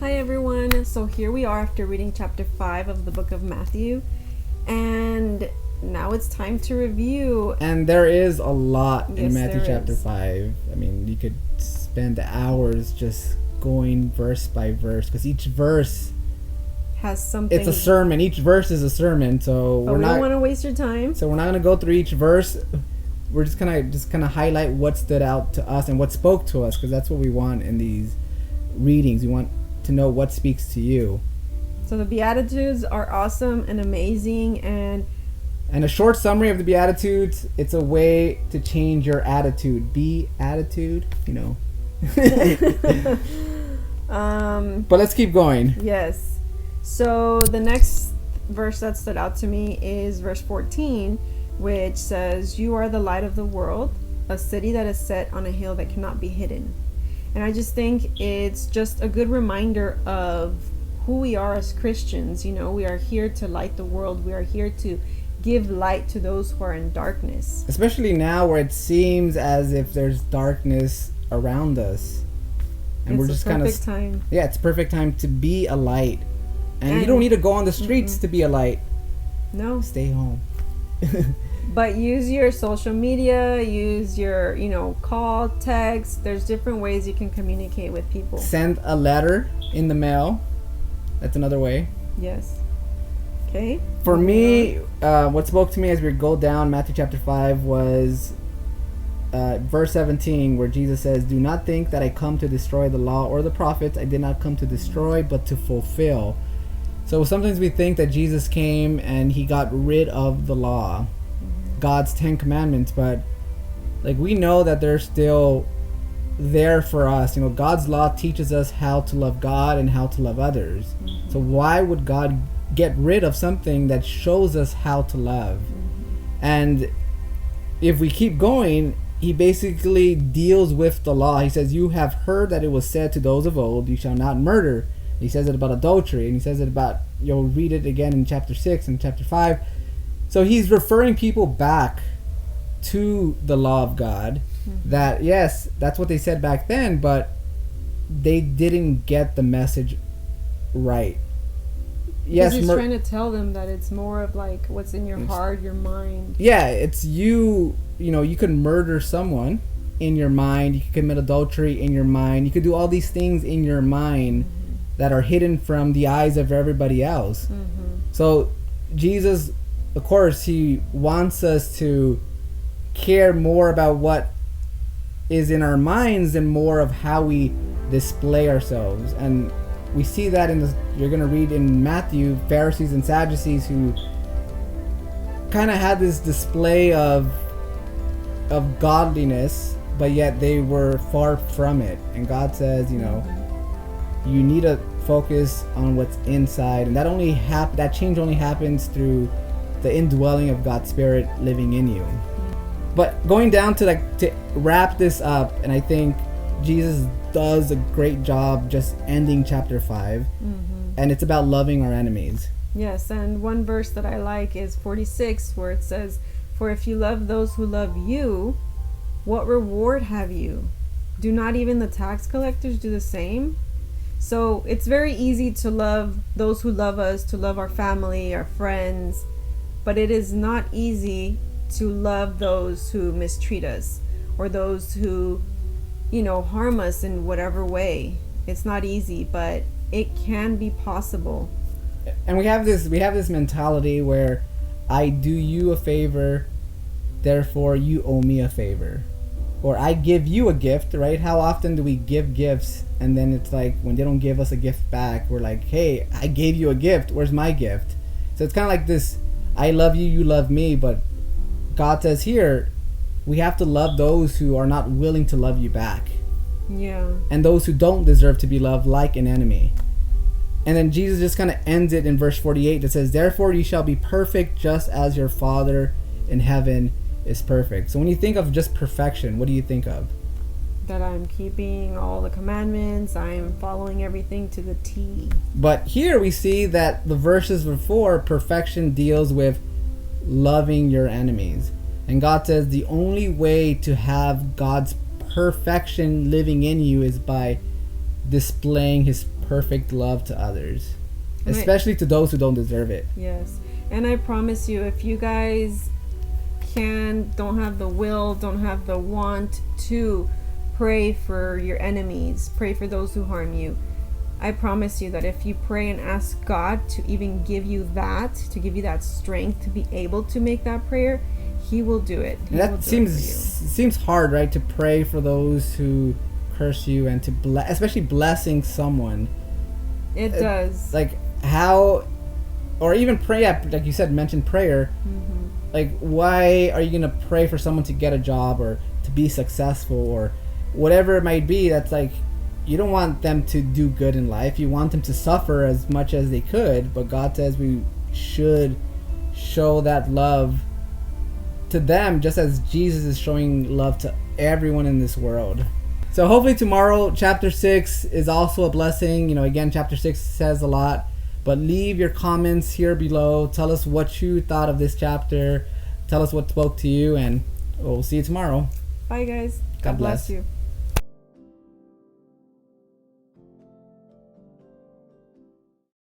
Hi everyone, so here we are after reading chapter 5 of the book of Matthew, and now it's time to review. And there is a lot in Yes, Matthew there chapter is. 5. I mean, you could spend hours just going verse by verse, because each verse, Has something. it's a sermon. Each verse is a sermon, so But we're we not don't want to waste your time. so we're not going to go through each verse. We're just gonna highlight what stood out to us and what spoke to us, because that's what we want in these readings. We want to know what speaks to you. So the Beatitudes are awesome and amazing, and And a short summary of the Beatitudes, it's a way to change your attitude. Be attitude, you know. But let's keep going. yes. So the next verse that stood out to me is verse 14, which says, "You are the light of the world, a city that is set on a hill that cannot be hidden." And I just think it's just a good reminder of who we are as Christians. You know, we are here to light the world. We are here to give light to those who are in darkness. Especially now where it seems as if there's darkness around us. And we're It's just a kind perfect of time. yeah, it's a perfect time to be a light. And you And- don't need to go on the streets to be a light. No, Stay home. but use your social media, use your, call, text. There's different ways you can communicate with people. Send a letter in the mail. That's another way. Yes. Okay. For me, what spoke to me as we go down Matthew chapter 5 was verse 17, where Jesus says, "Do not think that I come to destroy the law or the prophets. I did not come to destroy, but to fulfill." So sometimes we think that Jesus came and he got rid of the law, God's 10 commandments, but like we know that they're still there for us. You know, God's law teaches us how to love God and how to love others. So why would God get rid of something that shows us how to love? And if we keep going, he basically deals with the law. He says, "You have heard that it was said to those of old, you shall not murder." He says it about adultery, and he says it about, you'll read it again in chapter 6 and chapter 5. So he's referring people back to the law of God. That, yes, that's what they said back then, but they didn't get the message right. Yes, he's mur- trying to tell them that it's more of like what's in your heart, your mind. yeah, it's you know, you could murder someone in your mind, you could commit adultery in your mind, you could do all these things in your mind that are hidden from the eyes of everybody else. So Jesus, of course, he wants us to care more about what is in our minds and more of how we display ourselves. And we see that you're going to read in Matthew, Pharisees and Sadducees who kind of had this display of godliness, but yet they were far from it. And God says, you know, you need to focus on what's inside, and that change only happens through the indwelling of God's Spirit living in you. But going down to wrap this up, and I think Jesus does a great job just ending chapter 5, and it's about loving our enemies. Yes, and one verse that I like is 46, where it says, "For if you love those who love you, what reward have you? Do not even the tax collectors do the same?" So it's very easy to love those who love us, to love our family, our friends, but it is not easy to love those who mistreat us or those who, harm us in whatever way. It's not easy, but it can be possible. And we have this mentality where I do you a favor, therefore you owe me a favor. Or I give you a gift, right? How often do we give gifts and then it's like when they don't give us a gift back, we're like, "Hey, I gave you a gift. Where's my gift?" So it's kind of like this, I love you, you love me, but God says here, we have to love those who are not willing to love you back. Yeah. And those who don't deserve to be loved like an enemy. And then Jesus just kind of ends it in verse 48 that says, "Therefore you shall be perfect just as your Father in heaven is perfect." So when you think of just perfection, what do you think of? That I'm keeping all the commandments, I'm following everything to the T. But here we see that the verses before, perfection deals with loving your enemies. And God says the only way to have God's perfection living in you is by displaying his perfect love to others, And especially to those who don't deserve it. Yes. And I promise you, if you guys don't have the will, don't have the want to pray for your enemies, pray for those who harm you, I promise you that if you pray and ask God to even give you that, to give you that strength to be able to make that prayer, He will do it. He will do That it for you. seems hard, right? To pray for those who curse you and to especially blessing someone. It does. Like how, or even pray at, like you said, mention prayer. Mm-hmm. Like, why are you gonna pray for someone to get a job or to be successful or whatever it might be? That's like, you don't want them to do good in life. You want them to suffer as much as they could. But God says we should show that love to them, just as Jesus is showing love to everyone in this world. So hopefully tomorrow, chapter 6 is also a blessing. You know, again, chapter 6 says a lot. But leave your comments here below. Tell us what you thought of this chapter. Tell us what spoke to you, and we'll see you tomorrow. Bye, guys. God bless. You.